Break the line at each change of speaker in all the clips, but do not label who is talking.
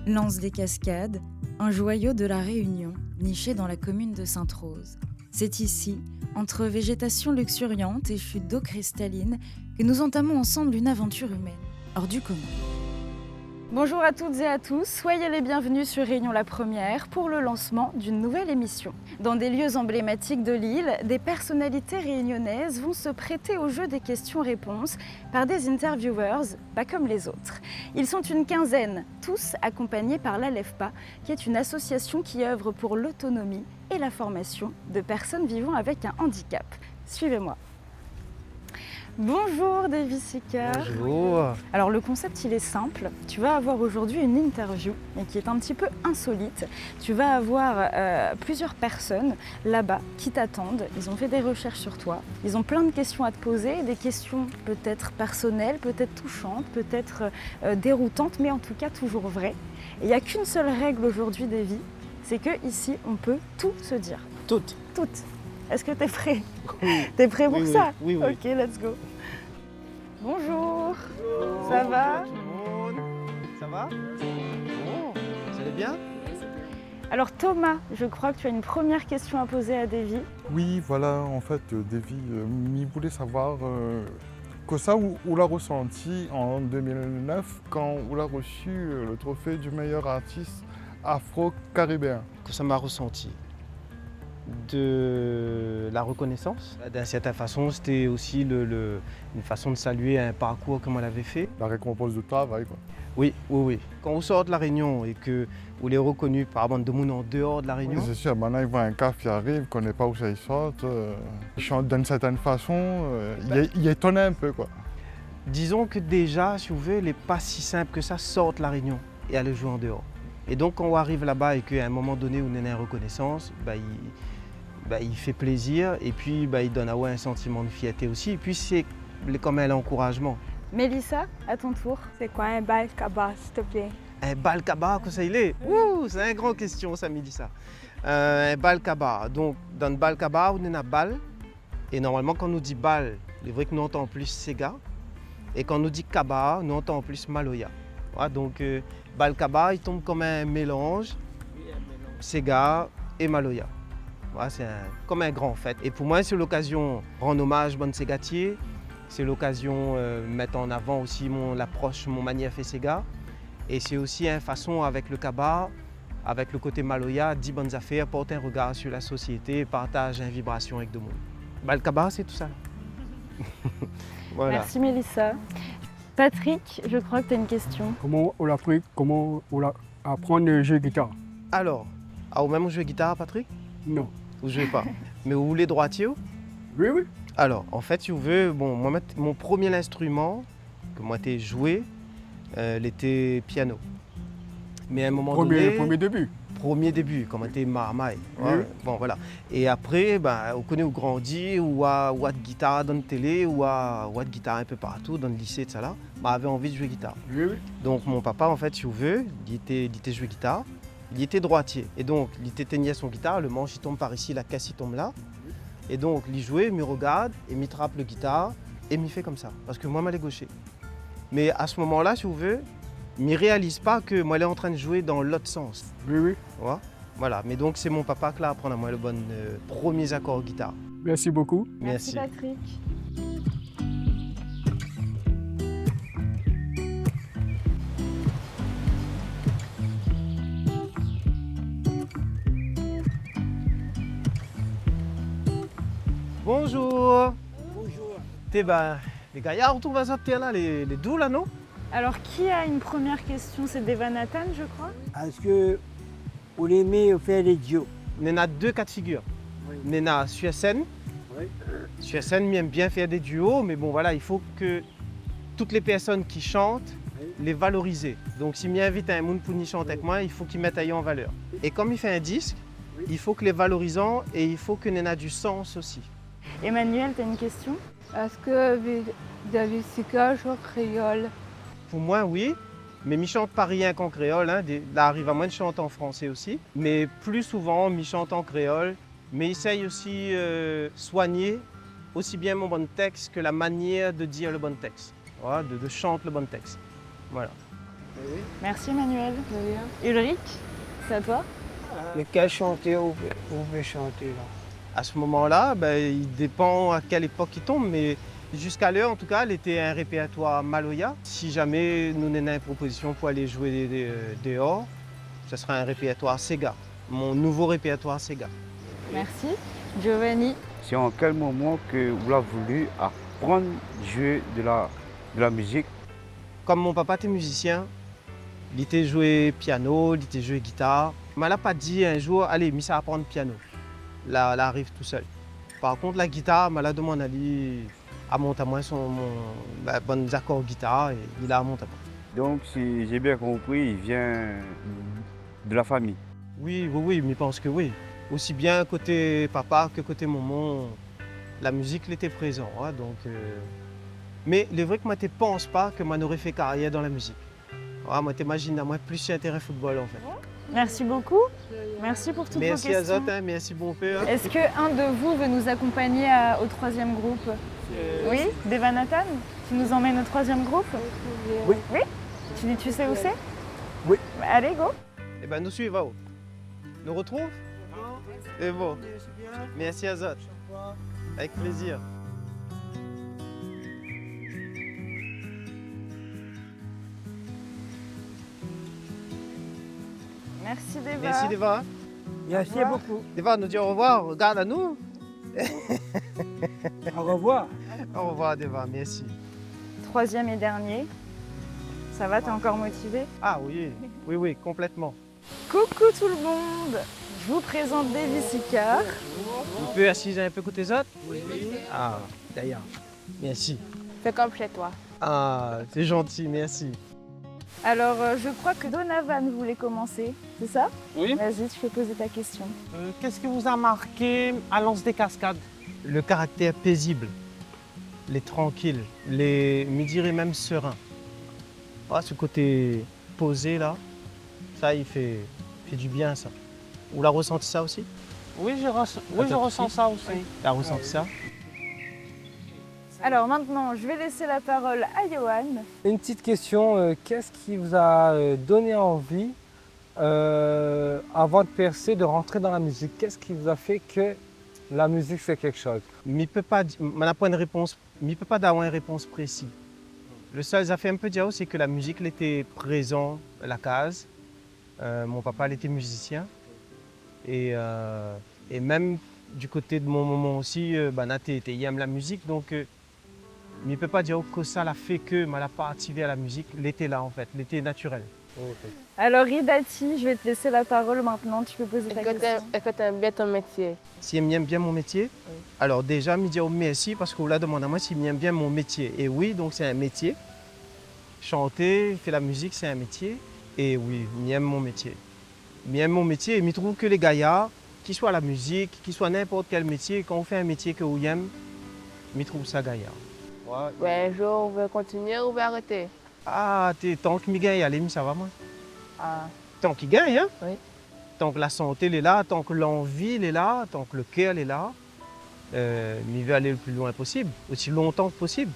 L'Anse des Cascades, un joyau de la Réunion, niché dans la commune de Sainte-Rose. C'est ici, entre végétation luxuriante et chute d'eau cristalline, que nous entamons ensemble une aventure humaine, hors du commun. Bonjour à toutes et à tous, soyez les bienvenus sur Réunion la Première pour le lancement d'une nouvelle émission. Dans des lieux emblématiques de l'île, des personnalités réunionnaises vont se prêter au jeu des questions-réponses par des interviewers pas comme les autres. Ils sont une quinzaine, tous accompagnés par l'ALEFPA, qui est une association qui œuvre pour l'autonomie et la formation de personnes vivant avec un handicap. Suivez-moi. Bonjour Davy Seeker.
Bonjour.
Alors le concept il est simple, tu vas avoir aujourd'hui une interview mais qui est un petit peu insolite. Tu vas avoir plusieurs personnes là-bas qui t'attendent, ils ont fait des recherches sur toi, ils ont plein de questions à te poser, des questions peut-être personnelles, peut-être touchantes, peut-être déroutantes, mais en tout cas toujours vraies. Et il n'y a qu'une seule règle aujourd'hui Davy, c'est que ici on peut tout se dire.
Toutes.
Toutes. Est-ce que tu es prêt?
Oui.
T'es prêt pour ça?
Oui.
Ok, let's go. Bonjour.
Bonjour.
Ça va?
Bonjour tout le monde. Ça va? Bon, vous allez bien?
Alors Thomas, je crois que tu as une première question à poser à Davy.
Oui, voilà, en fait, Davy, il voulait savoir que ça, où l'a ressenti en 2009 quand on a reçu le trophée du meilleur artiste afro-caribéen.
Que ça m'a ressenti de la reconnaissance. D'une certaine façon, c'était aussi une façon de saluer un parcours comme on l'avait fait.
La récompense de travail, quoi.
Oui. Quand on sort de la Réunion et qu'on est reconnu par bande de monde en dehors de la Réunion,
Oui, c'est sûr, maintenant, il voit un cas qui arrive, qu'on ne connaît pas où ça il sort. Il chante d'une certaine façon, il est étonné un peu, quoi.
disons que déjà, si vous voulez, il n'est pas si simple que ça sorte de la Réunion et aller jouer en dehors. Et donc quand on arrive là-bas et qu'à un moment donné où on a une reconnaissance, il fait plaisir et puis il donne un sentiment de fierté aussi. Et puis c'est comme un encouragement.
Mélissa, à ton tour.
C'est quoi un bal cabas, s'il te plaît?
Un bal cabas, que ça il est? Ouh, c'est une grande question ça, Mélissa. Un bal cabas. Donc dans le bal cabas, on a un bal. Et normalement quand on nous dit bal, il est vrai que nous entendons plus Sega. Et quand on nous dit cabas, nous entendons plus Maloya. Voilà, donc bal cabas, il tombe comme un mélange. Sega et Maloya. Voilà, c'est comme un grand fête. Et pour moi, c'est l'occasion de rendre hommage à Bonne Ségatier. C'est l'occasion de mettre en avant aussi l'approche, mon manière fait Sega. Et c'est aussi une façon avec le Kaba, avec le côté Maloya, dit bonnes affaires, porter un regard sur la société, partage une vibration avec le monde. Le Kaba, c'est tout ça. Voilà.
Merci Mélissa. Patrick, je crois que tu as une question.
Comment on apprend, apprendre le jeu de guitare?
Alors, vous même jouez guitare, Patrick?
Non.
Vous jouez pas. Mais vous voulez droitier?
Oui.
Alors, en fait, si vous voulez, moi, mon premier instrument que moi j'ai joué, était piano. Mais à un moment donné... Premier début, quand j'étais marmaille.
Oui.
Bon, voilà. Et après, on connaît où grandit, ou à de guitare dans la télé, ou à de guitare un peu partout, dans le lycée, de ça là. Avait envie de jouer guitare.
Oui.
Donc mon papa, en fait, si vous voulez, il était joué guitare. Il était droitier. Et donc, il éteignait son guitare, le manche il tombe par ici, la caisse il tombe là. Et donc, il jouait, il me regarde, et il trappe le guitare, et il me fait comme ça. Parce que moi, je suis gaucher. Mais à ce moment-là, si vous voulez, il ne réalise pas que moi, je suis en train de jouer dans l'autre sens.
Oui.
Voilà. Mais donc, c'est mon papa qui l'a appris à moi les bons premiers accords guitare.
Merci beaucoup.
Merci Patrick.
Bonjour. Les gaillards, on trouve ça là, les doux là, non?
Alors qui a une première question? C'est Devanathan, je crois.
Est-ce que vous aimez faire des duos?
On a deux cas de figure.
Oui.
On a Suesen.
Oui.
Suesen aime bien faire des duos, mais bon voilà, il faut que toutes les personnes qui chantent, les valoriser. Donc si m'invite un monde pour y chanter avec moi, il faut qu'il mette en valeur. Et comme il fait un disque, il faut que les valorisons et il faut que ait du sens aussi.
Emmanuel, tu as une question?
Est-ce que Davy Seeker joue créole?
Pour moi, oui. Mais je chante pas rien qu'en créole. Hein. Là, arrive à moi de chanter en français aussi. Mais plus souvent, je chante en créole. Mais essaye aussi soigner aussi bien mon bon texte que la manière de dire le bon texte. Voilà, de chanter le bon texte. Voilà.
Merci Emmanuel. Ulrich, c'est à toi?
Mais quel chanteur vous pouvez chanter là?
À ce moment-là, il dépend à quelle époque il tombe, mais jusqu'à l'heure, en tout cas, elle était un répertoire Maloya. Si jamais nous n'avons une proposition pour aller jouer dehors, ce sera un répertoire Sega, mon nouveau répertoire Sega.
Merci. Giovanni.
C'est en quel moment que vous avez voulu apprendre à jouer de la musique?
Comme mon papa était musicien, il était joué piano, il était joué guitare. Il ne m'a pas dit un jour, allez, mais ça apprendre piano. Là, elle arrive tout seul. Par contre, la guitare, il m'a demandé à monter à moi bons accords guitare et il a monté à moi.
Donc, si j'ai bien compris, il vient de la famille.
Oui, mais je pense que oui. Aussi bien côté papa que côté maman, la musique était présente. Hein, Mais il est vrai que moi, je ne pense pas que moi n'aurais fait carrière dans la musique. Ouais, moi, t'imagines, moi, plus intérêt football en fait.
Merci beaucoup. Merci pour toutes vos questions.
Merci à Zot, merci bon père.
Est-ce qu'un de vous veut nous accompagner au troisième groupe? Oui, Deva Nathan, tu nous emmènes au troisième groupe?
Oui.
Oui? Tu sais où c'est?
Oui.
Allez, go.
Eh bien, nous suivons. Nous retrouve? C'est bon. Merci à Zot. Avec plaisir.
Merci Deva.
Merci Deva.
Merci beaucoup.
Deva nous dit au revoir. Regarde à nous.
Au revoir.
Au revoir Deva, merci.
Troisième et dernier. Ça va, t'es encore motivé?
Ah oui, complètement.
Coucou tout le monde. Je vous présente Davy Sicard.
Vous pouvez assiser un peu côté Zot? Oui. Ah, d'ailleurs. Merci.
C'est comme chez toi.
Ah, c'est gentil, merci.
Alors, je crois que Donovan voulait commencer, c'est ça?
Oui.
Vas-y, tu peux poser ta question.
Qu'est-ce qui vous a marqué à Lens des Cascades?
Le caractère paisible, les tranquilles, me dirais même serein. Ah, ce côté posé là, ça il fait du bien ça. Vous l'avez ressenti ça aussi?
Oui, je ressens ça aussi.
Tu as ressenti ça?
Alors maintenant, je vais laisser la parole à Johan.
Une petite question, qu'est-ce qui vous a donné envie, avant de percer, de rentrer dans la musique? Qu'est-ce qui vous a fait que la musique c'est quelque chose?
Je ne peux pas avoir une réponse précise. Le seul ça fait un peu dire c'est que la musique elle était présente à la case. Mon papa il était musicien. Et même du côté de mon maman aussi, il aime la musique. Donc, je ne peux pas dire que ça l'a fait que je n'ai pas activé à la musique. L'été là en fait, l'été naturel.
Okay.
Alors Ridati, je vais te laisser la parole maintenant, tu peux poser ta question.
Est-ce que tu aimes bien ton métier?
Si j'aime bien mon métier, alors déjà, je me dis merci parce qu'on l'a demandé à moi s'il m'aime bien mon métier. Et oui, donc c'est un métier. Chanter, faire la musique, c'est un métier. Et oui, j'aime mon métier. J'aime mon métier et je trouve que les gaillards, qu'ils soient la musique, qu'ils soient n'importe quel métier, quand on fait un métier que vous aimez, je trouve ça gaillard.
Ouais, un jour, on veut continuer ou on veut arrêter?
Ah, tant que je gagne, allez, ça va moi.
Ah.
Tant qu'il gagne, hein?
Oui.
Tant que la santé elle est là, tant que l'envie elle est là, tant que le cœur est là, je vais aller le plus loin possible, aussi longtemps que possible.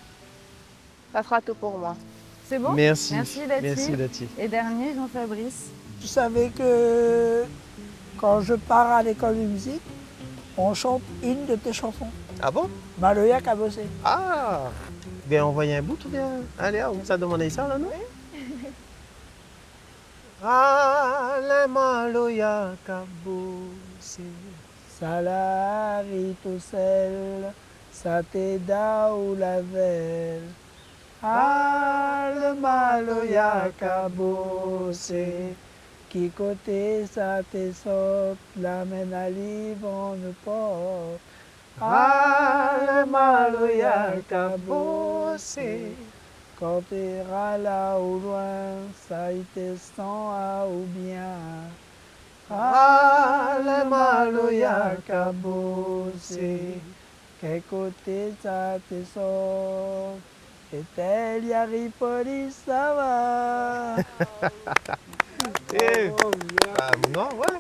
Ça sera tout pour moi.
C'est bon?
Merci.
Merci Dati.
Dati.
Et dernier, Jean-Fabrice.
Tu savais que quand je pars à l'école de musique, on chante une de tes chansons.
Ah bon?
Maloya Kabossé.
Ah! Bien envoyer un bout ou bien? Allez, on ça demande ça là, non? Ah, la Maloya Kabossé.
Salari tout seul, ça t'aida ou la veille. Ah, le Maloya Kabossé. Qui côté ça te saute, la mène à l'ivon ne porte. Ah, le Maloya Kabossé. Quand t'es là au loin, ça y te sent à ou bien. Ah, le Maloya Kabossé. Quel côté ça te saute, et tel y arrive ça va.
Non, ouais.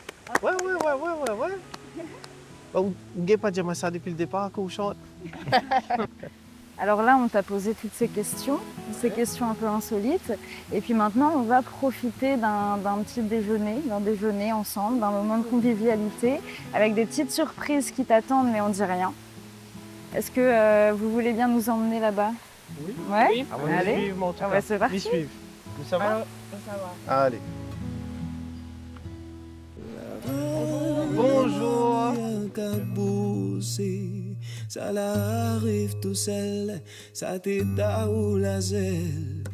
Vous n'avez pas dit ça depuis le départ que vous chantez.
Alors là, on t'a posé toutes ces questions un peu insolites. Et puis maintenant, on va profiter d'un petit déjeuner, d'un déjeuner ensemble, d'un moment de convivialité, avec des petites surprises qui t'attendent, mais on dit rien. Est-ce que vous voulez bien nous emmener là-bas?
Oui.
Ouais.
Oui.
Allez.
Suivre, en tout
Ah
cas.
ouais, c'est parti.
M'y suivre. Ça va?
Alors, ça va.
Allez. Bonjour.
Ça l'arrive tout seul, ça t'éda ou la zèle.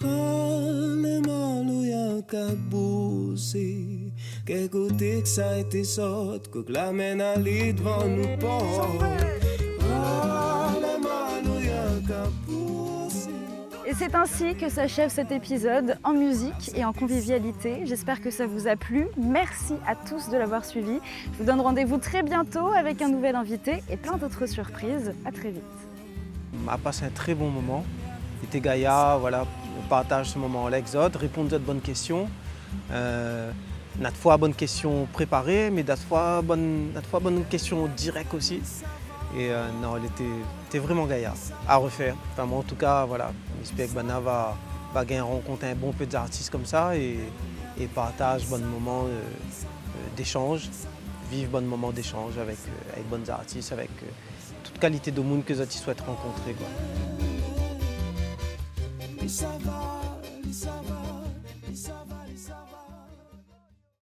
Le mal ou y'a caboussé. Quel côté que ça a été sorte, que la mène à lit devant nous porte. Le mal ou y'a caboussé.
Et c'est ainsi que s'achève cet épisode en musique et en convivialité. J'espère que ça vous a plu. Merci à tous de l'avoir suivi. Je vous donne rendez-vous très bientôt avec un nouvel invité et plein d'autres surprises. À très vite.
On a passé un très bon moment. C'était Gaïa, voilà, on partage ce moment avec Exode, répondre à de bonnes questions. Notre fois bonnes questions préparées, mais d'autres fois bonnes questions directes aussi. Et non, elle était vraiment Gaïa à refaire. Enfin, moi, en tout cas, voilà, j'espère que Bana va gagner rencontrer un bon peu d'artistes comme ça et partage bon moment d'échange, vivre bon moment d'échange avec bons artistes, avec toute qualité de monde que les artistes souhaitent rencontrer, quoi.